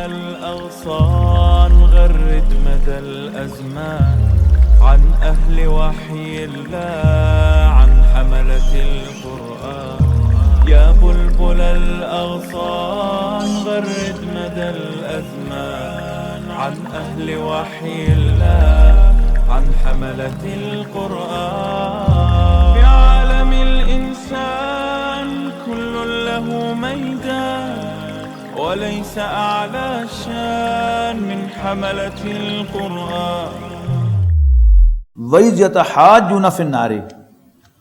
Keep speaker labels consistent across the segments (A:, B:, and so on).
A: الأغصان غرد مدى الأزمان عن أهل وحي الله عن حملة القرآن يا بلبل الأغصان غرد مدى الأزمان عن أهل وحي الله عن حملة القرآن في عالم الإنسان كل له ميدان وليس أعلى شان من حملة القرآن
B: وَإِذْ يَتَحَاجُّونَ فِي النَّارِ،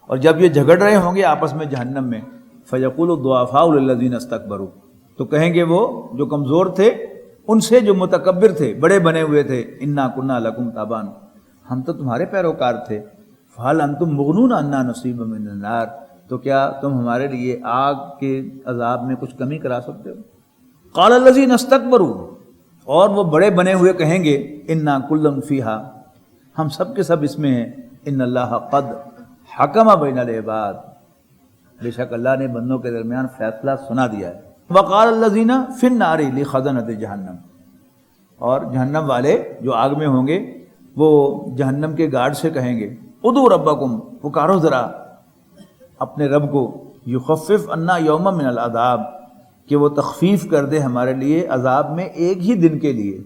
B: اور جب یہ جھگڑ رہے ہوں گے آپس میں جہنم میں، فَيَقُولُ الضُّعَفَاءُ لِلَّذِينَ اسْتَكْبَرُوا، تو کہیں گے وہ جو کمزور تھے ان سے جو متکبر تھے، بڑے بنے ہوئے تھے، اِنَّا كُنَّا لَكُمْ تَابَعًا، ہم تو تمہارے پیروکار تھے، فَهَلْ أَنْتُمْ مُغْنُونَ عَنَّا نَصِيبًا مِنَ النَّارِ، تو کیا تم ہمارے لیے آگ کے عذاب میں کچھ کمی کرا سکتے ہو؟ قَالَ الَّذِينَ اسْتَكْبَرُوا، اور وہ بڑے بنے ہوئے کہیں گے، اِنَّا كُلٌّ فِيهَا، ہم سب کے سب اس میں ہیں، ان اللہ قد حکم بین العباد، بے شک اللہ نے بندوں کے درمیان فیصلہ سنا دیا ہے۔ وقال الذین فی النار لخزنۃ جہنم، اور جہنم والے جو آگ میں ہوں گے وہ جہنم کے گارڈ سے کہیں گے، ادعوا ربکم، پکارو ذرا اپنے رب کو، یخفف عنا یوما من العذاب، کہ وہ تخفیف کر دے ہمارے لیے عذاب میں ایک ہی دن کے لیے۔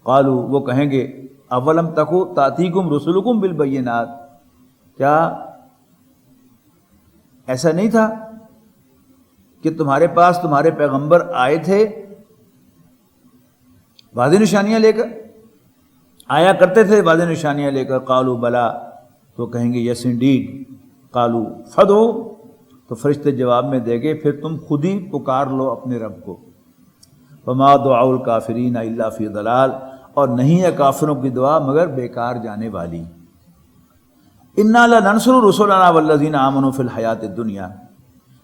B: قالوا، وہ کہیں گے، اولم تکو تاتیکم رسلکم بالبینات، کیا ایسا نہیں تھا کہ تمہارے پاس تمہارے پیغمبر آئے تھے واضح نشانیاں لے کر، آیا کرتے تھے واضح نشانیاں لے کر؟ قالوا بلا، تو کہیں گے یس انڈیڈ۔ قالوا فدعوا، تو فرشتے جواب میں دیں گے پھر تم خود ہی پکار لو اپنے رب کو۔ وما دعاء الکافرین الا فی ضلال، اور نہیں ہے کافروں کی دعا مگر بیکار جانے والی۔ انا لننصر رسلنا والذین آمنوا فی الحیات الدنیا،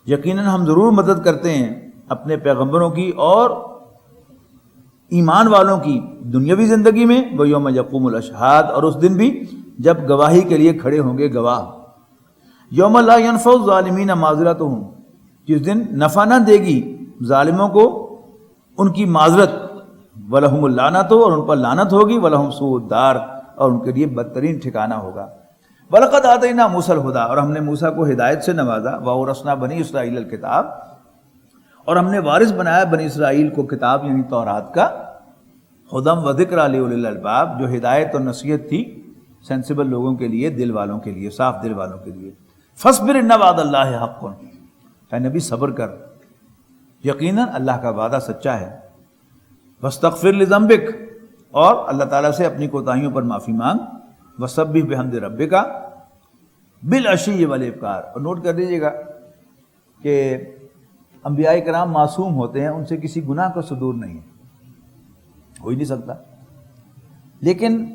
B: یقیناً ہم ضرور مدد کرتے ہیں اپنے پیغمبروں کی اور ایمان والوں کی دنیاوی زندگی میں، ویوم یقوم الاشہاد، اور اس دن بھی جب گواہی کے لیے کھڑے ہوں گے گواہ۔ یوم لا ینفع الظالمین معذرتہم، جس دن نفع نہ دے گی ظالموں کو ان کی معذرت، وَلَهُمُ اللَّعْنَةُ، اور ان پر لعنت ہوگی، وَلَهُمْ سُوءُ الدَّارِ، اور ان کے لیے بدترین ٹھکانہ ہوگا۔ وَلَقَدْ آتَيْنَا مُوسَى الْهُدَىٰ، اور ہم نے موسیٰ کو ہدایت سے نوازا، وَأَوْرَثْنَا بَنِي إِسرَائِيلَ الْكِتَابَ، اور ہم نے وارث بنایا بنی اسرائیل کو کتاب یعنی تورات کا، ہدی وذکریٰ لِأُولِي الْأَلْبَابِ، جو ہدایت اور نصیحت تھی سینسیبل لوگوں کے لیے، دل والوں کے لیے، صاف دل والوں کے لیے۔ فَاصْبِرْ إِنَّ وعد اللَّهِ حَقٌّ، اے نبی صبر کر، یقیناً اللہ کا وعدہ سچا ہے۔ وَاسْتَغْفِرْ لِذَنبِكَ، اور اللہ تعالیٰ سے اپنی کوتاہیوں پر معافی مانگ۔ وَسَبِّحْ بِحَمْدِ رَبِّكَ بِالْعَشِيِّ وَالْإِبْكَارِ، اور نوٹ کر لیجیے گا کہ انبیاء کرام معصوم ہوتے ہیں، ان سے کسی گناہ کا صدور نہیں ہے، ہو ہی نہیں سکتا، لیکن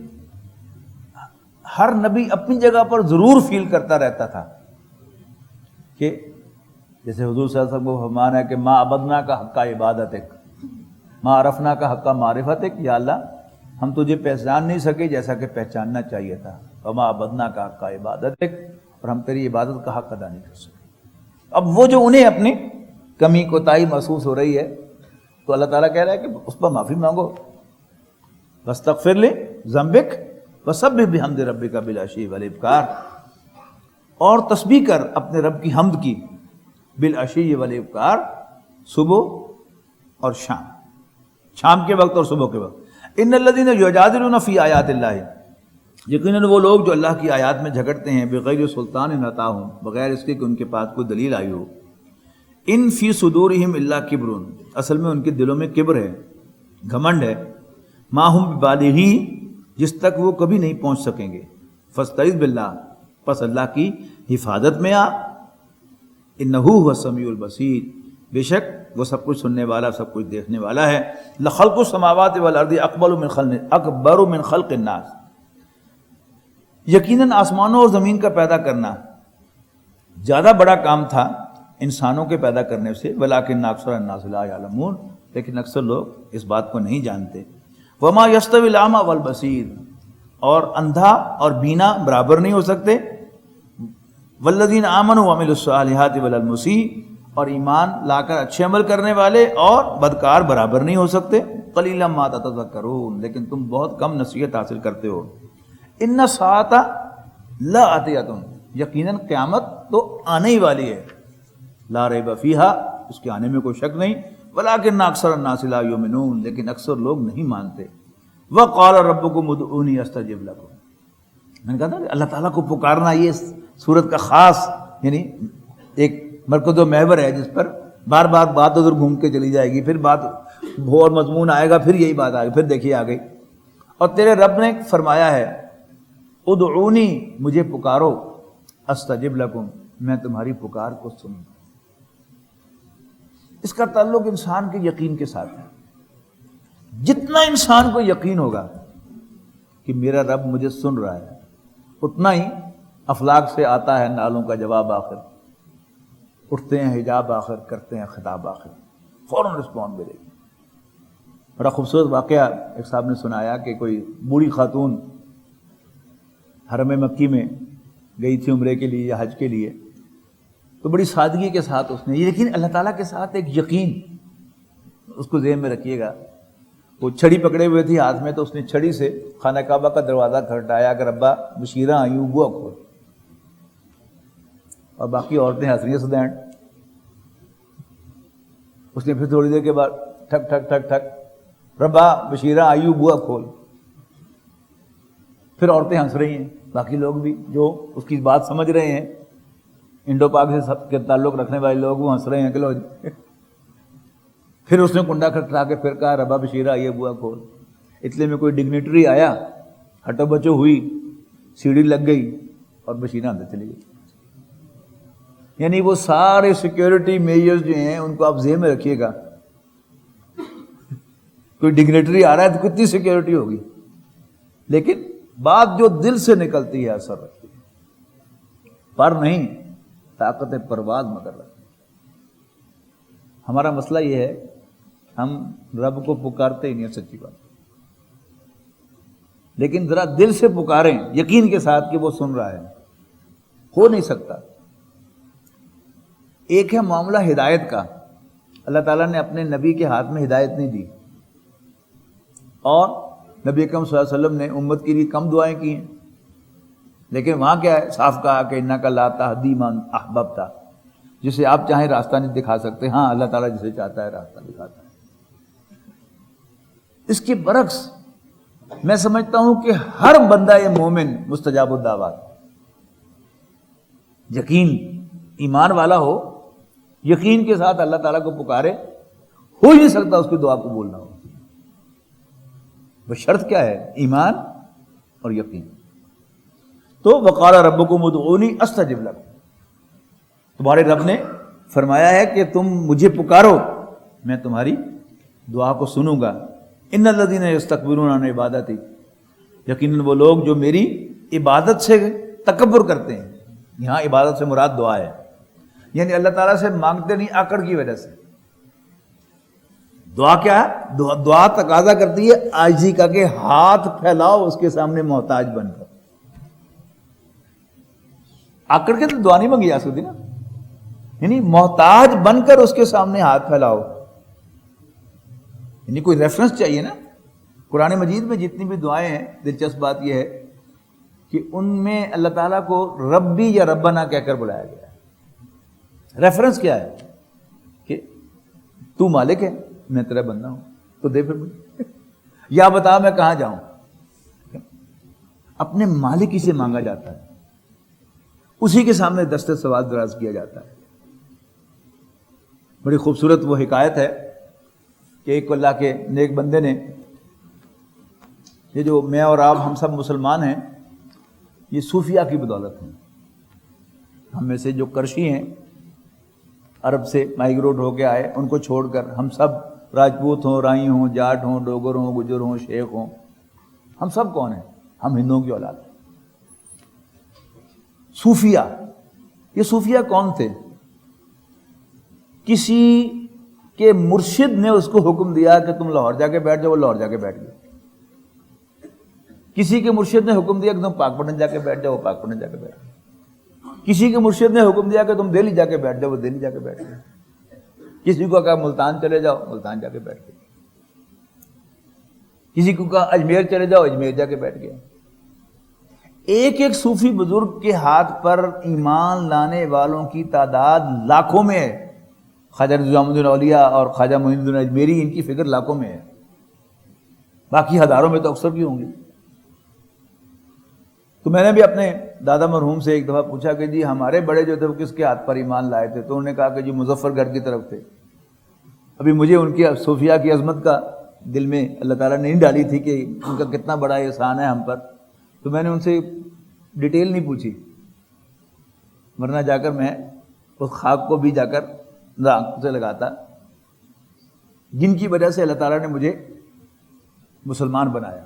B: ہر نبی اپنی جگہ پر ضرور فیل کرتا رہتا تھا کہ جیسے حضور صلی اللہ علیہ وسلم کو فرمان ہے کہ ما عبدنا کا حق عبادتک، ما عرفنا کا حق معرفتک، یا اللہ ہم تجھے پہچان نہیں سکے جیسا کہ پہچاننا چاہیے تھا، وما عبدنا کا حق عبادتک، اور ہم تیری عبادت کا حق ادا نہیں کر سکے۔ اب وہ جو انہیں اپنی کمی کوتاہی محسوس ہو رہی ہے تو اللہ تعالیٰ کہہ رہا ہے کہ اس پر معافی مانگو۔ واستغفر لذنبک وسبح بحمد ربک بالعشی والابکار، اور تسبیح کر اپنے رب کی حمد کی، بالعشی والابکار، صبح اور شام، شام کے وقت اور صبح کے وقت۔ ان الذین یجادلون فی آیات اللہ، یقیناً وہ لوگ جو اللہ کی آیات میں جھگڑتے ہیں، بغیر سلطان عطاہم، بغیر اس کے کہ ان کے پاس کوئی دلیل آئی ہو، ان فی صدورہم الا کبر، اصل میں ان کے دلوں میں کبر ہے، گھمنڈ ہے، ما ہم ببالغی، جس تک وہ کبھی نہیں پہنچ سکیں گے۔ فاستعذ باللہ، پس اللہ کی حفاظت میں آ، انہ هو السمیع البصیر، بے شک وہ سب کچھ سننے والا، سب کچھ دیکھنے والا ہے۔ لخلق السماوات والارض اکبر من خلق الناس، یقیناً آسمانوں اور زمین کا پیدا کرنا زیادہ بڑا کام تھا انسانوں کے پیدا کرنے سے، ولکن اکثر الناس لا یعلمون، لیکن اکثر لوگ اس بات کو نہیں جانتے۔ وما یستوی الاعمی والبصیر، اور اندھا اور بینا برابر نہیں ہو سکتے۔ والذین آمنوا وعملوا الصالحات ولا المسیء، اور ایمان لا کر اچھے عمل کرنے والے اور بدکار برابر نہیں ہو سکتے. قلیلا ما تتذکرون، لیکن تم بہت کم نصیحت حاصل کرتے ہو. ان الساعۃ لآتیۃ، یقیناً قیامت تو آنے ہی والی ہے. لا ریب فیہا، اس کے آنے میں کوئی شک نہیں. ولکن اکثر الناس لا یؤمنون، لیکن اکثر لوگ نہیں مانتے. وقال ربکم ادعونی استجب لکم، میں نے کہا تھا کہ اللہ تعالیٰ کو پکارنا یہ سورت کا خاص یعنی ایک مرکز و محور ہے جس پر بار بار بات ادھر گھوم کے چلی جائے گی، پھر بات اور مضمون آئے گا، پھر یہی بات آئے گی، پھر دیکھیے آ گئی. اور تیرے رب نے فرمایا ہے ادعونی، مجھے پکارو، استجب لکم، میں تمہاری پکار کو سنوں. اس کا تعلق انسان کے یقین کے ساتھ ہے. جتنا انسان کو یقین ہوگا کہ میرا رب مجھے سن رہا ہے، اتنا ہی افلاک سے آتا ہے نالوں کا جواب آخر، اٹھتے ہیں حجاب آخر، کرتے ہیں خطاب آخر، فوراً رسپونڈ ملے گی. بڑا خوبصورت واقعہ ایک صاحب نے سنایا کہ کوئی بوڑھی خاتون حرم مکی میں گئی تھی عمرے کے لیے یا حج کے لیے، تو بڑی سادگی کے ساتھ اس نے، لیکن اللہ تعالیٰ کے ساتھ ایک یقین، اس کو ذہن میں رکھیے گا. وہ چھڑی پکڑے ہوئے تھی ہاتھ میں، تو اس نے چھڑی سے خانہ کعبہ کا دروازہ کھٹکھٹایا کہ ربا بشیرہ آئی ہوں بوا کھول. اور باقی عورتیں ہنس رہی ہیں سدینڈ. اس نے پھر تھوڑی دیر کے بعد ٹھک ٹھک ٹھک ٹھک، ربا بشیرہ آئی ہوں بوا کھول. پھر عورتیں ہنس رہی ہیں، باقی لوگ بھی جو اس کی بات سمجھ رہے ہیں، انڈو پاک سے سب کے تعلق رکھنے والے لوگ، وہ ہنس رہے ہیں کہ لو جی. پھر اس نے کنڈا کھٹکھٹا کے پھر کہا ربا بشیرہ آئیے بوا کھول. اتنے میں کوئی ڈگنیٹری آیا، ہٹو بچو ہوئی، سیڑھی لگ گئی اور بشیرہ اندر چلی گئی. یعنی وہ سارے سیکیورٹی میجرز جو ہیں ان کو آپ ذہن میں رکھیے گا. کوئی ڈگنیٹری آ رہا ہے تو کتنی سیکیورٹی ہوگی، لیکن بات جو دل سے نکلتی ہے اثر رکھتی ہے، پر نہیں طاقت پرواز مگر رکھتی. ہمارا مسئلہ یہ ہے ہم رب کو پکارتے ہی نہیں، سچی بات. لیکن ذرا دل سے پکاریں یقین کے ساتھ کہ وہ سن رہا ہے. ہو نہیں سکتا. ایک ہے معاملہ ہدایت کا، اللہ تعالیٰ نے اپنے نبی کے ہاتھ میں ہدایت نہیں دی، اور نبی اکرم صلی اللہ علیہ وسلم نے امت کے لیے کم دعائیں کی ہیں، لیکن وہاں کیا ہے، صاف کہا کہ انک لا تہدی من احببت، جسے آپ چاہیں راستہ نہیں دکھا سکتے. ہاں اللہ تعالیٰ جسے چاہتا ہے راستہ دکھاتا ہے. اس کے برعکس میں سمجھتا ہوں کہ ہر بندہ یہ مومن مستجاب الدعوات، یقین ایمان والا ہو، یقین کے ساتھ اللہ تعالیٰ کو پکارے، ہو ہی نہیں سکتا اس کی دعا قبول نہ ہو. وہ شرط کیا ہے؟ ایمان اور یقین. تو وقال ربکم ادعونی استجب لکم، تمہارے رب نے فرمایا ہے کہ تم مجھے پکارو، میں تمہاری دعا کو سنوں گا. ان الذین یستکبرون عن عبادتی، یقیناً وہ لوگ جو میری عبادت سے تکبر کرتے ہیں. یہاں عبادت سے مراد دعا ہے، یعنی اللہ تعالیٰ سے مانگتے نہیں آکڑ کی وجہ سے. دعا کیا ہے؟ دعا تقاضا کرتی ہے عاجزی کا، کہ ہاتھ پھیلاؤ اس کے سامنے محتاج بن کر. آکڑ کے تو دعا نہیں مانگی جا سکتی نا، یعنی محتاج بن کر اس کے سامنے ہاتھ پھیلاؤ. یعنی کوئی ریفرنس چاہیے نا. قرآن مجید میں جتنی بھی دعائیں ہیں، دلچسپ بات یہ ہے کہ ان میں اللہ تعالیٰ کو ربی یا ربنا کہہ کر بلایا گیا ہے. ریفرنس کیا ہے؟ کہ تو مالک ہے، میں تیرا بندہ ہوں، تو دے پھر مجھے، یا بتا میں کہاں جاؤں. اپنے مالک ہی سے مانگا جاتا ہے، اسی کے سامنے دست سوال دراز کیا جاتا ہے. بڑی خوبصورت وہ حکایت ہے کہ ایک اللہ کے نیک بندے نے، یہ جو میں اور آپ ہم سب مسلمان ہیں، یہ صوفیہ کی بدولت ہیں. ہم میں سے جو کرشی ہیں، عرب سے مائیگریٹ ہو کے آئے، ان کو چھوڑ کر ہم سب راجپوت ہوں، رائی ہوں، جاٹ ہوں، ڈوگر ہوں، گجر ہوں، شیخ ہوں، ہم سب کون ہیں؟ ہم ہندوؤں کی اولاد ہیں. صوفیہ، یہ صوفیہ کون تھے؟ کسی کے مرشد نے اس کو حکم دیا کہ تم لاہور جا کے بیٹھ جاؤ، وہ لاہور جا کے بیٹھ گئے. کسی کے مرشد نے حکم دیا کہ تم پاک پٹن جا کے بیٹھ جاؤ، وہ پاک پٹن جا کے بیٹھ گئے. کسی کے مرشد نے حکم دیا کہ تم دہلی جا کے بیٹھ جاؤ، وہ دہلی جا کے بیٹھ گئے. کسی کو کہا ملتان چلے جاؤ، ملتان جا کے بیٹھ گئے، کسی کو کہا اجمیر چلے جاؤ، اجمیر جا کے بیٹھ گئے۔ ایک ایک صوفی بزرگ کے ہاتھ پر ایمان لانے والوں کی تعداد لاکھوں میں ہے۔ خواجہ نظام الدین اولیاء اور خواجہ معین الدین اجمیری، ان کی فکر لاکھوں میں ہے، باقی ہزاروں میں تو اکثر بھی ہوں گی۔ تو میں نے بھی اپنے دادا مرحوم سے ایک دفعہ پوچھا کہ جی ہمارے بڑے جو تھے وہ کس کے ہاتھ پر ایمان لائے تھے؟ تو انہوں نے کہا کہ جی مظفر گڑھ کی طرف تھے۔ ابھی مجھے ان کی صوفیہ کی عظمت کا دل میں اللہ تعالیٰ نے نہیں ڈالی تھی کہ ان کا کتنا بڑا احسان ہے ہم پر، تو میں نے ان سے ڈیٹیل نہیں پوچھی، ورنہ جا کر میں اس خاک کو بھی جا کر آنکھوں سے لگاتا جن کی وجہ سے اللہ تعالیٰ نے مجھے مسلمان بنایا۔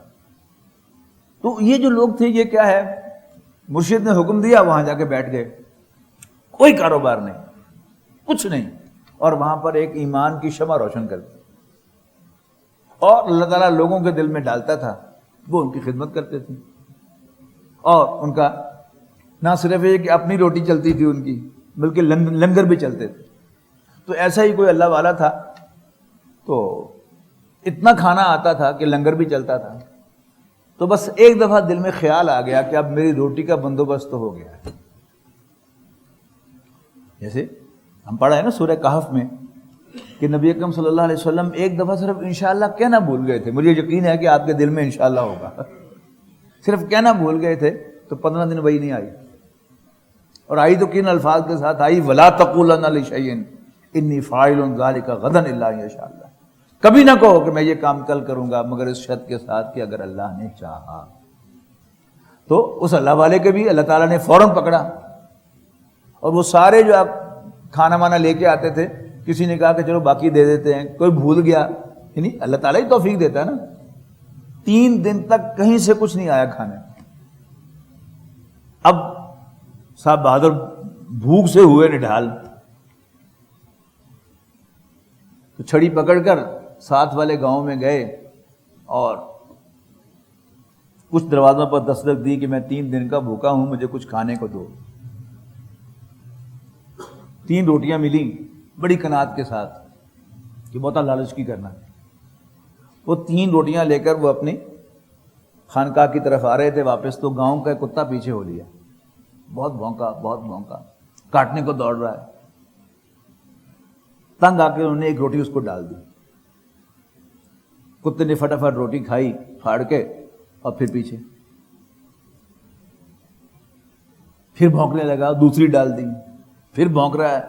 B: تو یہ جو لوگ تھے یہ کیا ہے، مرشد نے حکم دیا وہاں جا کے بیٹھ گئے، کوئی کاروبار نہیں، کچھ نہیں، اور وہاں پر ایک ایمان کی شمع روشن کر دی، اور اللہ تعالیٰ لوگوں کے دل میں ڈالتا تھا، وہ ان کی خدمت کرتے تھے، اور ان کا نہ صرف یہ کہ اپنی روٹی چلتی تھی ان کی، بلکہ لنگر بھی چلتے تھے۔ تو ایسا ہی کوئی اللہ والا تھا، تو اتنا کھانا آتا تھا کہ لنگر بھی چلتا تھا۔ تو بس ایک دفعہ دل میں خیال آ گیا کہ اب میری روٹی کا بندوبست تو ہو گیا ہے۔ جیسے ہم پڑھا ہے نا سورہ کہف میں کہ نبی اکرم صلی اللہ علیہ وسلم ایک دفعہ صرف انشاءاللہ کہنا بھول گئے تھے، مجھے یقین ہے کہ آپ کے دل میں انشاءاللہ ہوگا، صرف کہنا بھول گئے تھے تو 15 دن وہی نہیں آئی، اور آئی تو کن الفاظ کے ساتھ آئی، وَلَا تَقُولَنَّ لِشَيْءٍ إِنِّي فَاعِلٌ ذَلِكَ غَدًا إِلَّا إِن شَاءَ اللَّهُ، کبھی نہ کہو کہ میں یہ کام کل کروں گا مگر اس شرط کے ساتھ کہ اگر اللہ نے چاہا۔ تو اس اللہ والے کے بھی اللہ تعالیٰ نے فوراً پکڑا، اور وہ سارے جو آپ کھانا وانا لے کے آتے تھے، کسی نے کہا کہ چلو باقی دے دیتے ہیں، کوئی بھول گیا، یعنی اللہ تعالیٰ ہی توفیق دیتا ہے نا۔ 3 دن تک کہیں سے کچھ نہیں آیا کھانے۔ اب صاحب بہادر بھوک سے ہوئے نڈھال، تو چھڑی پکڑ کر ساتھ والے گاؤں میں گئے اور کچھ دروازوں پر دستک دی کہ میں 3 دن کا بھوکا ہوں، مجھے کچھ کھانے کو دو۔ 3 روٹیاں ملیں بڑی قناعت کے ساتھ کہ بہت لالچ کی کرنا۔ وہ 3 روٹیاں لے کر وہ اپنی خانقاہ کی طرف آ رہے تھے واپس، تو گاؤں کا کتا پیچھے ہو لیا، بہت بھونکا، کاٹنے کو دوڑ رہا ہے۔ تنگ آ کے انہوں نے ایک روٹی اس کو ڈال دی، کتے نے فٹافٹ روٹی کھائی پھاڑ کے، اور پھر پیچھے پھر بھونکنے لگا، دوسری ڈال دی، پھر بھونک رہا ہے،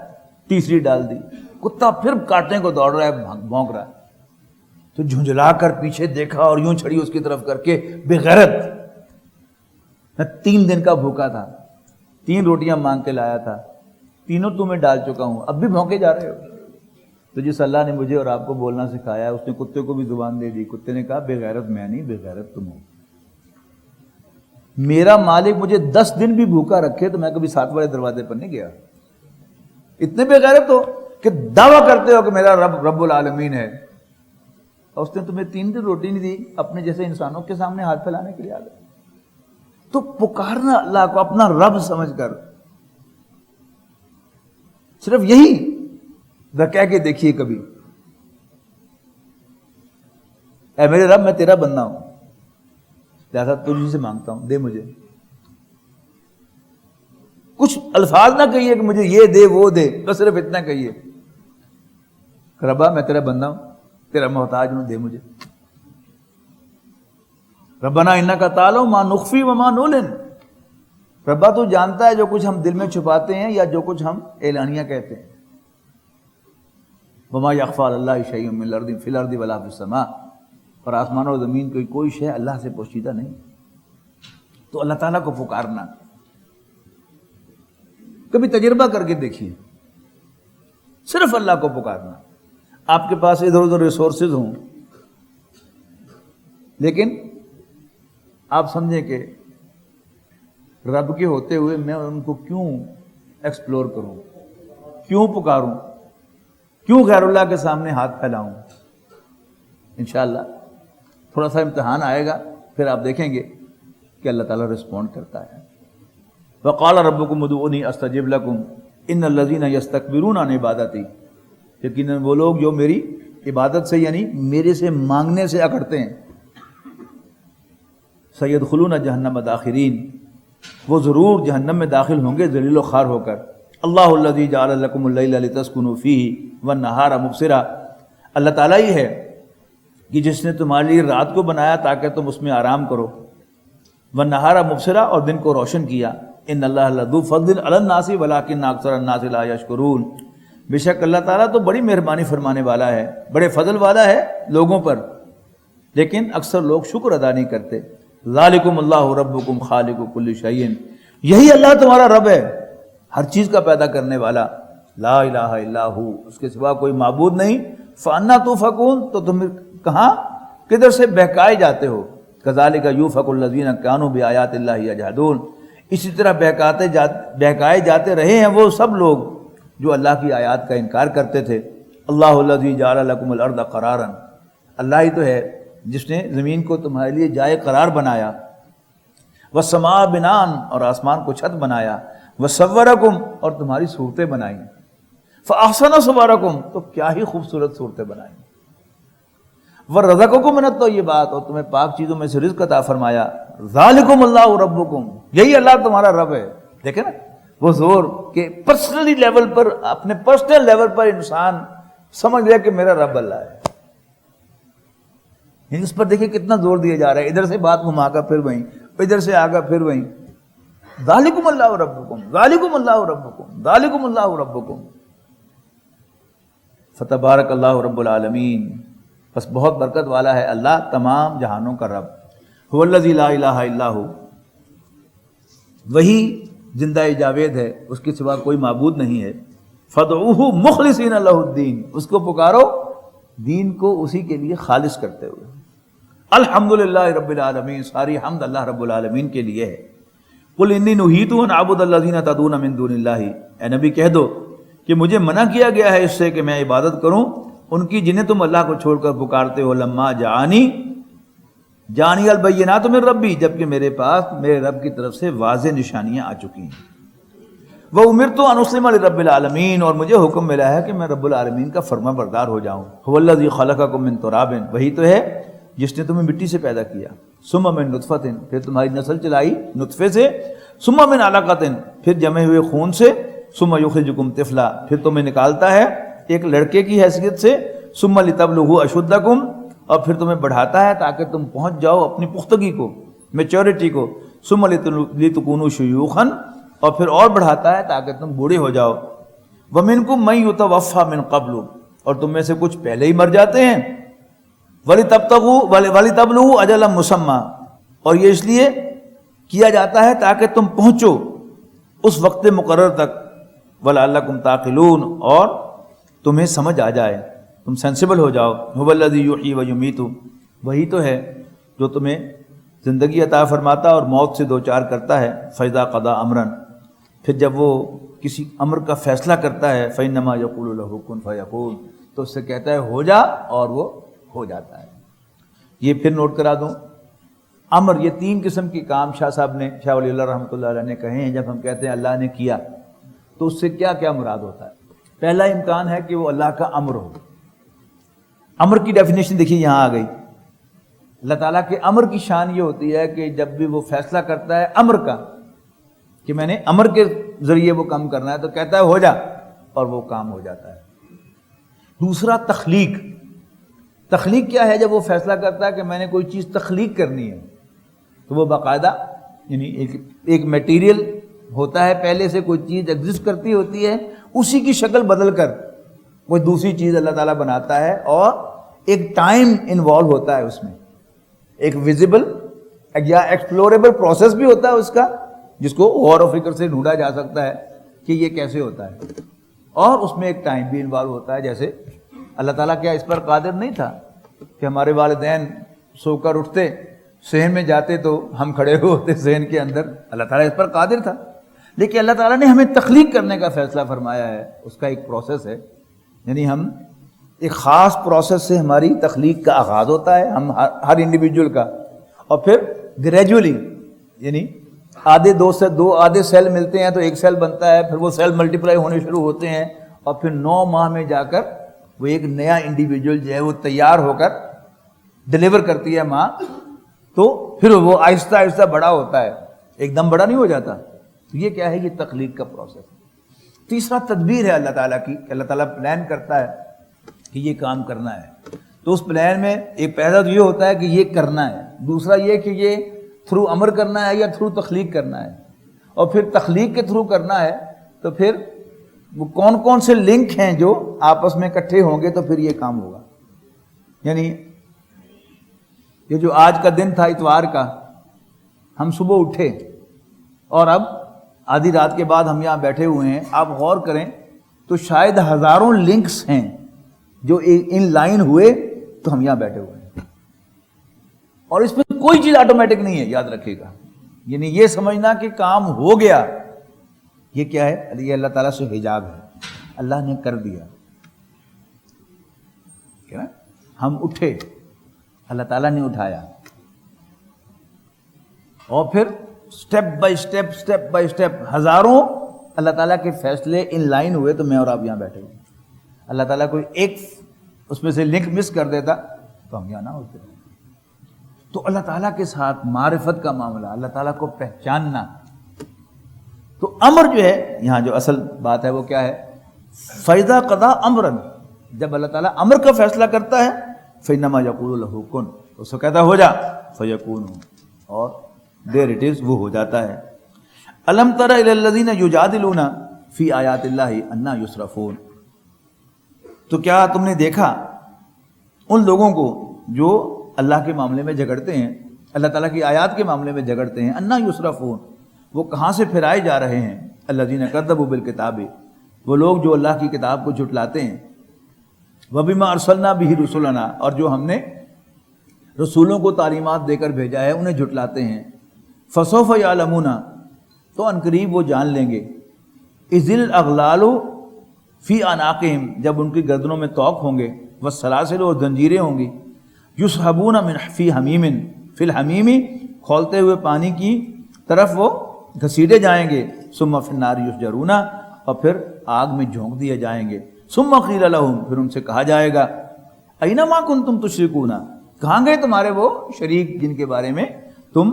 B: تیسری ڈال دی، کتا پھر کاٹنے کو دوڑ رہا ہے، بھونک رہا ہے۔ تو جھنجھلا کر پیچھے دیکھا اور یوں چھڑی اس کی طرف کر کے، بے غیرت، میں 3 دن کا بھوکا تھا، 3 روٹیاں مانگ کے لایا تھا، تینوں تمہیں ڈال چکا ہوں، اب بھی بھونکے جا رہے ہو۔ تو جس اللہ نے مجھے اور آپ کو بولنا سکھایا اس نے کتے کو بھی زبان دے دی۔ کتے نے کہا بے غیرت میں نہیں، بے غیرت تم ہو۔ میرا مالک مجھے 10 دن بھی بھوکا رکھے تو میں کبھی 7 والے دروازے پر نہیں گیا۔ اتنے بے غیرت ہو کہ دعویٰ کرتے ہو کہ میرا رب رب العالمین ہے، اور اس نے تمہیں 3 دن روٹی نہیں دی، اپنے جیسے انسانوں کے سامنے ہاتھ پھیلانے کے لیے آ گئے۔ تو پکارنا اللہ کو اپنا رب سمجھ کر، صرف یہی کہہ کے دیکھیے کبھی، اے میرے رب میں تیرا بندہ ہوں، لہذا تجھ سے مانگتا ہوں، دے مجھے۔ کچھ الفاظ نہ کہیے کہ مجھے یہ دے وہ دے، بس صرف اتنا کہیے ربا میں تیرا بندہ ہوں، تیرا محتاج ہوں، دے مجھے۔ ربنا انک تعلم ما نخفی وما نعلن، ربا تو جانتا ہے جو کچھ ہم دل میں چھپاتے ہیں یا جو کچھ ہم اعلانیہ کہتے ہیں۔ وما یخفی علی اللہ شیء من الارض فی الارض ولا فی السماء، اور آسمان اور زمین کی کوئی شے اللہ سے پوشیدہ نہیں۔ تو اللہ تعالیٰ کو پکارنا، کبھی تجربہ کر کے دیکھیے، صرف اللہ کو پکارنا۔ آپ کے پاس ادھر ادھر ریسورسز ہوں، لیکن آپ سمجھیں کہ رب کے ہوتے ہوئے میں ان کو کیوں ایکسپلور کروں، کیوں پکاروں، کیوں غیر اللہ کے سامنے ہاتھ پھیلاؤں۔ انشاءاللہ تھوڑا سا امتحان آئے گا، پھر آپ دیکھیں گے کہ اللہ تعالیٰ رسپونڈ کرتا ہے۔ وَقَالَ رَبُّكُمْ ادْعُونِي أَسْتَجِبْ لَكُمْ إِنَّ الَّذِينَ يَسْتَكْبِرُونَ عَنْ عِبَادَتِي یقیناً وہ لوگ جو میری عبادت سے یعنی میرے سے مانگنے سے اکڑتے ہیں. سیدخلون جہنم داخرین، وہ ضرور جہنم میں داخل ہوں گے ذلیل و خوار ہو کر. اللہ الذی جعل لکم اللیل لتسکنوا فیہ والنہار مبصرا، اللہ تعالیٰ ہی ہے کہ جس نے تمہارے لیے رات کو بنایا تاکہ تم اس میں آرام کرو، والنہار مبصرا، اور دن کو روشن کیا. ان اللہ لذو فضل علی الناس ولکن اکثر الناس لا یشکرون، بے شک اللہ تعالیٰ تو بڑی مہربانی فرمانے والا ہے، بڑے فضل والا ہے لوگوں پر، لیکن اکثر لوگ شکر ادا نہیں کرتے. ذالکم اللہ ربکم خالق کل شیء، یہی اللہ تمہارا رب ہے، ہر چیز کا پیدا کرنے والا. لا الہ الا ہو، اس کے سوا کوئی معبود نہیں. فانا توفکون، تو تم کہاں کدھر سے بہکائے جاتے ہو. کذالک یوفک الذین کانوا بآیات اللہ یجحدون، اسی طرح بہکائے جاتے رہے ہیں وہ سب لوگ جو اللہ کی آیات کا انکار کرتے تھے. اللہ الذی جعل لکم الارض قرارا، اللہ ہی تو ہے جس نے زمین کو تمہارے لیے جائے قرار بنایا. والسماء بناء، اور آسمان کو چھت بنایا. وصورکم، اور تمہاری صورتیں بنائیں. فاحسن صورکم، تو کیا ہی خوبصورت صورتیں بنائیں. ورزقکم من الطیبات، اور تمہیں پاک چیزوں میں سے رزق عطا فرمایا. ذالکم اللہ ربکم، یہی اللہ تمہارا رب ہے. دیکھیں نا وہ زور کہ پرسنلی لیول پر، اپنے پرسنل لیول پر انسان سمجھ لے کہ میرا رب اللہ ہے. اس پر دیکھیں کتنا زور دیا جا رہا ہے، ادھر سے بات گھما کر پھر وہیں، ادھر سے آگا پھر وہیں. ذالکم اللہ ربکم، ذالکم اللہ ربکم، ذالکم اللہ ربکم. فتبارک اللہ رب العالمین، بس بہت برکت والا ہے اللہ تمام جہانوں کا رب. هو الذی لا الہ الا ہو، وہی زندہ جاوید ہے، اس کے سوا کوئی معبود نہیں ہے. فدعوہ مخلصین لہ الدین، اس کو پکارو دین کو اسی کے لیے خالص کرتے ہوئے. الحمدللہ رب العالمین، ساری حمد اللہ رب العالمین کے لیے ہے. قل انی نہیت ان اعبد الذین تدعون من دون اللہ، اے نبی کہہ دو کہ مجھے منع کیا گیا ہے اس سے کہ میں عبادت کروں ان کی جنہیں تم اللہ کو چھوڑ کر پکارتے ہو. لما جانی البینات من ربی، جبکہ میرے پاس میرے رب کی طرف سے واضح نشانیاں آ چکی ہیں. وَأُمِرْتُ أَنْ أُسْلِمَ لِرَبِّ الْعَالَمِينَ، اور مجھے حکم ملا ہے کہ میں رب العالمین کا فرما بردار ہو جاؤں. هُوَ الَّذِي خَلَقَكُم مِّن تُرَابٍ، وہی تو ہے جس نے تمہیں مٹی سے پیدا کیا. ثُمَّ مِن نُطْفَةٍ، پھر تمہاری نسل چلائی نطفے سے. ثُمَّ مِنْ عَلَقَةٍ، پھر جمے ہوئے خون سے. ثُمَّ يُخْرِجُكُمْ طِفْلًا، پھر تمہیں نکالتا ہے ایک لڑکے کی حیثیت سے. ثُمَّ لِتَبْلُغُوا أَشُدَّكُمْ، اور پھر تمہیں بڑھاتا ہے تاکہ تم پہنچ جاؤ اپنی پختگی کو، میچورٹی کو. ثُمَّ لِتُكُونُوا شُيُوخًا، اور پھر اور بڑھاتا ہے تاکہ تم بوڑھے ہو جاؤ. وَمِنْكُمْ مَن يُتَوَفَّى مِنْ قَبْلُ، اور تم میں سے کچھ پہلے ہی مر جاتے ہیں. وَلِتَبْلُغُوا أَجَلًا مُّسَمًّى، اور یہ اس لیے کیا جاتا ہے تاکہ تم پہنچو اس وقت مقرر تک. وَلَعَلَّكُمْ تَعْقِلُونَ، اور تمہیں سمجھ آ جائے، تم سینسیبل ہو جاؤ. هُوَ الَّذِي يُحْيِي وَيُمِيتُ، وہی تو ہے جو تمہیں زندگی عطا فرماتا اور موت سے دوچار کرتا ہے. فَإِذَا قَضَىٰ أَمْرًا، پھر جب وہ کسی امر کا فیصلہ کرتا ہے. فَإِنَّمَا يَقُولُ لَهُ كُن فَيَكُونُ، تو اس سے کہتا ہے ہو جا، اور وہ ہو جاتا ہے. یہ پھر نوٹ کرا دوں، امر، یہ تین قسم کے کام شاہ صاحب نے، شاہ ولی اللہ رحمۃ اللہ علیہ نے کہے ہیں. جب ہم کہتے ہیں اللہ نے کیا تو اس سے کیا کیا مراد ہوتا ہے؟ پہلا امکان ہے کہ وہ اللہ کا امر ہو. امر کی ڈیفینیشن دیکھیے یہاں آ گئی. اللہ تعالیٰ کے امر کی شان یہ ہوتی ہے کہ جب بھی وہ فیصلہ کرتا ہے امر کا کہ میں نے امر کے ذریعے وہ کام کرنا ہے تو کہتا ہے ہو جا، اور وہ کام ہو جاتا ہے. دوسرا تخلیق. تخلیق کیا ہے؟ جب وہ فیصلہ کرتا ہے کہ میں نے کوئی چیز تخلیق کرنی ہے تو وہ باقاعدہ یعنی ایک میٹیریل ہوتا ہے، پہلے سے کوئی چیز ایگزسٹ کرتی ہوتی ہے، اسی کی شکل بدل کر کوئی دوسری چیز اللہ تعالیٰ بناتا ہے، اور ایک ٹائم انوالو ہوتا ہے اس میں، ایک ویزیبل یا ایکسپلوریبل پروسیس بھی ہوتا ہے اس کا، جس کو غور و فکر سے ڈھونڈا جا سکتا ہے کہ یہ کیسے ہوتا ہے، اور اس میں ایک ٹائم بھی انوالو ہوتا ہے. جیسے اللہ تعالیٰ کیا اس پر قادر نہیں تھا کہ ہمارے والدین سو کر اٹھتے، صحن میں جاتے تو ہم کھڑے ہوتے صحن کے اندر؟ اللہ تعالیٰ اس پر قادر تھا، لیکن اللہ تعالیٰ نے ہمیں تخلیق کرنے کا فیصلہ فرمایا ہے. اس کا ایک پروسیس ہے، یعنی ہم ایک خاص پروسیس سے ہماری تخلیق کا آغاز ہوتا ہے، ہم ہر انڈیویجول کا، اور پھر گریجولی یعنی آدھے سیل ملتے ہیں تو ایک سیل بنتا ہے، پھر وہ سیل ملٹیپلائی ہونے شروع ہوتے ہیں، اور پھر 9 ماہ میں جا کر وہ ایک نیا انڈیویجول جو ہے وہ تیار ہو کر ڈلیور کرتی ہے ماں، تو پھر وہ آہستہ آہستہ بڑا ہوتا ہے، ایک دم بڑا نہیں ہو جاتا. تو یہ کیا ہے؟ یہ تخلیق کا پروسیس. تیسرا تدبیر ہے اللہ تعالیٰ کی کہ اللہ تعالیٰ پلان کرتا ہے کہ یہ کام کرنا ہے، تو اس پلان میں ایک پہلا تو یہ ہوتا ہے کہ یہ کرنا ہے، دوسرا یہ کہ یہ تھرو امر کرنا ہے یا تھرو تخلیق کرنا ہے، اور پھر تخلیق کے تھرو کرنا ہے تو پھر وہ کون کون سے لنک ہیں جو آپس میں اکٹھے ہوں گے تو پھر یہ کام ہوگا. یعنی یہ جو آج کا دن تھا اتوار کا، ہم صبح اٹھے اور اب آدھی رات کے بعد ہم یہاں بیٹھے ہوئے ہیں. آپ غور کریں تو شاید ہزاروں لنکس ہیں جو ان لائن ہوئے تو ہم یہاں بیٹھے ہوئے ہیں، اور اس میں کوئی چیز آٹومیٹک نہیں ہے، یاد رکھیے گا. یعنی یہ سمجھنا کہ کام ہو گیا، یہ کیا ہے؟ یہ اللہ تعالیٰ سے حجاب ہے، اللہ نے کر دیا. کیا ہم اٹھے، اللہ تعالیٰ نے اٹھایا، اور پھر سٹیپ بائی سٹیپ ہزاروں اللہ تعالیٰ کے فیصلے ان لائن ہوئے تو میں اور آپ یہاں بیٹھے ہوئے. اللہ تعالیٰ کوئی ایک اس میں سے لنک مس کر دیتا تو ہم یہاں نہ ہوتے. تو اللہ تعالیٰ کے ساتھ معرفت کا معاملہ، اللہ تعالیٰ کو پہچاننا. تو امر جو ہے یہاں جو اصل بات ہے وہ کیا ہے؟ فَإِذَا قَضَىٰ أَمْرًا، جب اللہ تعالیٰ امر کا فیصلہ کرتا ہے فَإِنَّمَا يَقُولُ لَهُ كُن، اس کو کہتا ہو جا فَيَكُونُ، اور دیر اٹ از، وہ ہو جاتا ہے. أَلَمْ تَرَ إِلَى الَّذِينَ يُجَادِلُونَ فِي آيَاتِ اللَّهِ أَنَّىٰ يُصْرَفُونَ، تو کیا تم نے دیکھا ان لوگوں کو جو اللہ کے معاملے میں جھگڑتے ہیں، اللہ تعالیٰ کی آیات کے معاملے میں جھگڑتے ہیں، أَنَّىٰ يُصْرَفُونَ، وہ کہاں سے پھرائے جا رہے ہیں؟ الذین کذبوا بالکتاب، وہ لوگ جو اللہ کی کتاب کو جھٹلاتے ہیں. وبما ارسلنا به رسلنا، اور جو ہم نے رسولوں کو تعلیمات دے کر بھیجا ہے انہیں جھٹلاتے ہیں. فسوف یعلمون، تو عنقریب وہ جان لیں گے. اذ الاغلال فی اعناقہم، جب ان کی گردنوں میں توق ہوں گے، والسلاسل، اور زنجیریں ہوں گی. یسحبون من فی حمیم، فی الحمیم، کھولتے ہوئے پانی کی طرف وہ گھسیٹے جائیں گے. ثم فی النار یسجرون، اور پھر آگ میں جھونک دیے جائیں گے. ثم قیل لہم، پھر ان سے کہا جائے گا این ما کنتم تشرکون، کہاں گئے تمہارے وہ شریک جن کے بارے میں تم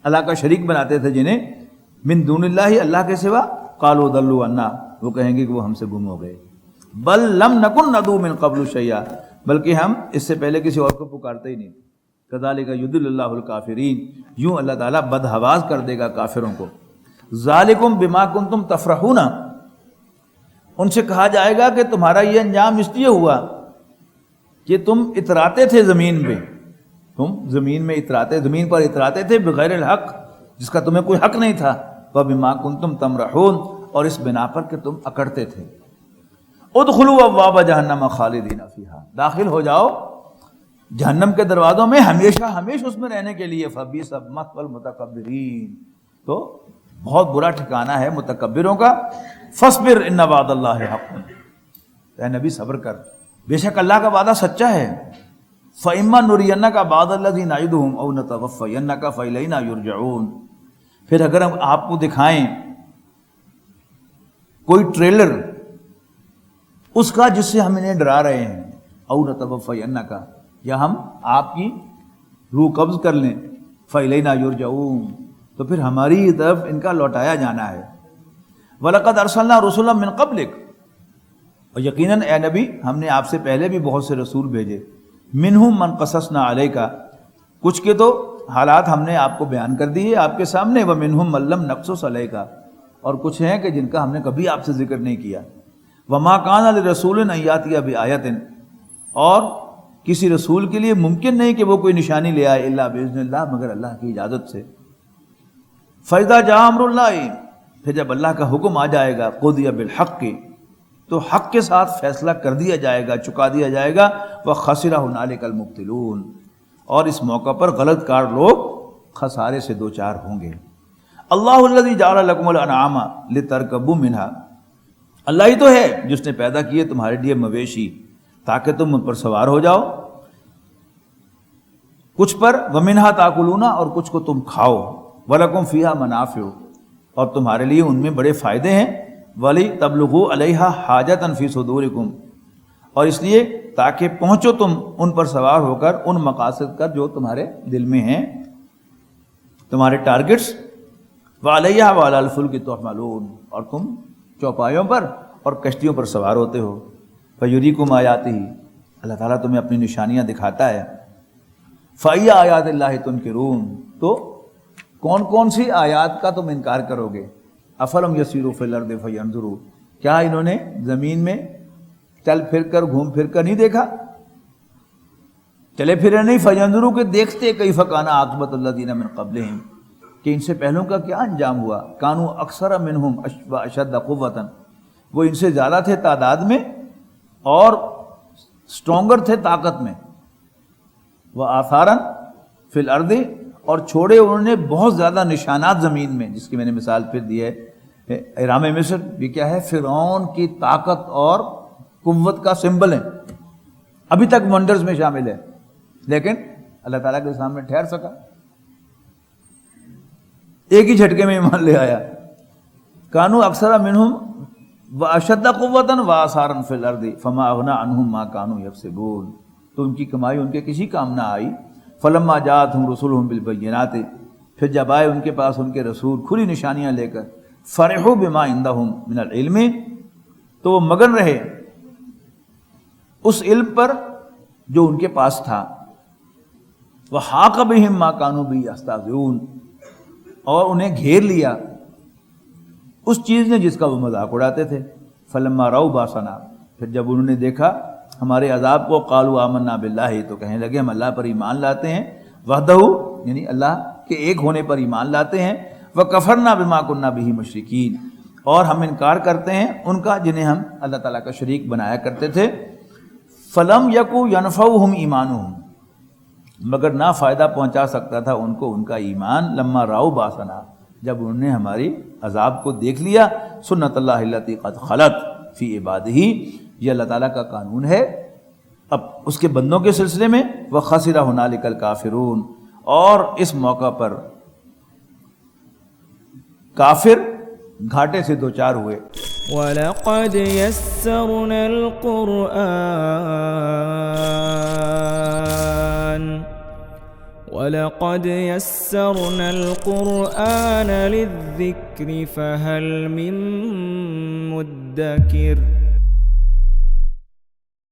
B: اللہ کا شریک بناتے تھے، جنہیں من دون اللہ، اللہ کے سوا. قالوا ضلوا عنا، وہ کہیں گے کہ وہ ہم سے گم ہو گئے. بل لم نکن ندعو من قبل شیئا، بلکہ ہم اس سے پہلے کسی اور کو پکارتے ہی نہیں. کذالک یضل اللہ الکافرین، یوں اللہ تعالیٰ بدحواس کر دے گا کافروں کو. ذالکم بما کنتم تفرحون، ان سے کہا جائے گا کہ تمہارا یہ انجام اس لیے ہوا کہ تم اتراتے تھے زمین پہ، تم زمین میں اتراتے، زمین پر اتراتے تھے بغیر الحق، جس کا تمہیں کوئی حق نہیں تھا. وبما کنتم تمرحون، اور اس بنا پر کہ تم اکڑتے تھے. ادخلوا ابواب جہنم خالدین فیہا، داخل ہو جاؤ جہنم کے دروازوں میں ہمیشہ ہمیشہ اس میں رہنے کے لیے. فبئس مثوى المتکبرین، تو بہت برا ٹھکانہ ہے متکبروں کا. فاصبر ان وعد اللہ حق، اے نبی صبر کر، بے شک اللہ کا وعدہ سچا ہے. فإما نرینک بعض الذی نعدہم او نتوفینک فإلینا یرجعون، پھر اگر ہم آپ کو دکھائیں کوئی ٹریلر اس کا جس سے ہم انہیں ڈرا رہے ہیں، او نتوفینک، یا ہم آپ کی روح قبض کر لیں، فإلینا یرجعون، تو پھر ہماری طرف ان کا لوٹایا جانا ہے. وَلَقَدْ أَرْسَلْنَا رُسُلًا مِّن قَبْلِكَ، اور یقیناً اے نبی ہم نے آپ سے پہلے بھی بہت سے رسول بھیجے. مِنْهُمْ مَنْ قَصَصْنَا عَلَيْكَ، کچھ کے تو حالات ہم نے آپ کو بیان کر دیے آپ کے سامنے. وَمِنْهُمْ مَن لَّمْ نَقْصُصْ عَلَيْكَ، اور کچھ ہیں کہ جن کا ہم نے کبھی آپ سے ذکر نہیں کیا. وَمَا كَانَ لِرَسُولٍ أَن يَأْتِيَ بِآيَةٍ، اور کسی رسول کے لیے ممکن نہیں کہ وہ کوئی نشانی لے آئے، الا بإذن اللہ، مگر اللہ کی اجازت سے. فَإِذَا جَاءَ أَمْرُ اللَّهِ، پھر جب اللہ کا حکم آ جائے گا، قُضِيَ بِالْحَقِّ، تو حق کے ساتھ فیصلہ کر دیا جائے گا، چکا دیا جائے گا. وَخَسِرَ هُنَالِكَ الْمُبْطِلُونَ، اور اس موقع پر غلط کار لوگ خسارے سے دوچار ہوں گے. اللہ الذی جعل لکم الانعام لترکبوا منها، اللہ ہی تو ہے جس نے پیدا کیے تمہارے لیے مویشی تاکہ تم ان پر سوار ہو جاؤ. کچھ پر ومنها تاکلون، اور کچھ کو تم کھاؤ. ولکم فیہا منافع، اور تمہارے لیے ان میں بڑے فائدے ہیں. ولی تبلغوا علیہا حاجتا فی صدورکم، اور اس لیے تاکہ پہنچو تم ان پر سوار ہو کر ان مقاصد کا جو تمہارے دل میں ہیں، تمہارے ٹارگٹس، وعلیہ وعلی الفلک تحملون، اور تم چوپایوں پر اور کشتیوں پر سوار ہوتے ہو، فیریکم آیاتہ، اللہ تعالیٰ تمہیں اپنی نشانیاں دکھاتا ہے، فأی آیات اللہ تنکرون، تو کون کون سی آیات کا تم انکار کرو گے؟ افلم یسیروا فی الارض فینظروا، کیا انہوں نے زمین میں چل پھر کر گھوم پھر کر نہیں دیکھا؟ چلے پھرے نہیں، فینظروا کہ دیکھتے کیف کان عاقبۃ الذین من قبلہم، کہ ان سے پہلوں کا کیا انجام ہوا، کانوا اکثر منہم واشد قوۃ، وہ ان سے زیادہ تھے تعداد میں اور اسٹرانگر تھے طاقت میں، وآثارا فی الارض، اور چھوڑے انہوں نے بہت زیادہ نشانات زمین میں، جس کی میں نے مثال پھر دی ہے احرام مصر بھی کیا ہے، فرعون کی طاقت اور قوت کا سمبل ہے، ابھی تک ونڈرز میں شامل ہے، لیکن اللہ تعالیٰ کے سامنے ٹھہر سکا، ایک ہی جھٹکے میں ایمان لے آیا۔ کانوا اکثر منہم واشد قوۃ وآثارا فی الارض فما اغنی عنہم ما کانوا یکسبون، تو ان کی کمائی ان کے کسی کام نہ آئی۔ فلما جاءتہم رسلہم بالبینات، پھر جب آئے ان کے پاس ان کے رسول کھلی نشانیاں لے کر، فرحوا بما عندہم من العلم، تو وہ مگن رہے اس علم پر جو ان کے پاس تھا، وحاق بہم ما کانوا بہ یستہزئون، اور انہیں گھیر لیا اس چیز نے جس کا وہ مذاق اڑاتے تھے۔ فلما رأوا باسنا، پھر جب انہوں نے دیکھا ہمارے عذاب کو، قالوا آمنا باللہ، تو کہنے لگے ہم اللہ پر ایمان لاتے ہیں، وحدہ، یعنی اللہ کے ایک ہونے پر ایمان لاتے ہیں، وکفرنا بما کنا بہ مشرکین، اور ہم انکار کرتے ہیں ان کا جنہیں ہم اللہ تعالیٰ کا شریک بنایا کرتے تھے۔ فلم یکو ینفعہم ایمانہم، مگر نہ فائدہ پہنچا سکتا تھا ان کو ان کا ایمان، لما رأوا باسنا، جب انہوں نے ہماری عذاب کو دیکھ لیا۔ سنت اللہ التی قد خلت فی عبادہ، یہ اللہ تعالیٰ کا قانون ہے اب اس کے بندوں کے سلسلے میں، وخسر ہنالک الکافرون، اور اس موقع پر کافر گھاٹے سے دوچار ہوئے۔
C: وَلَقَدْ يَسَّرْنَا الْقُرْآنَ لِلذِّكْرِ فَهَلْ مِن مُّدَّكِرٍ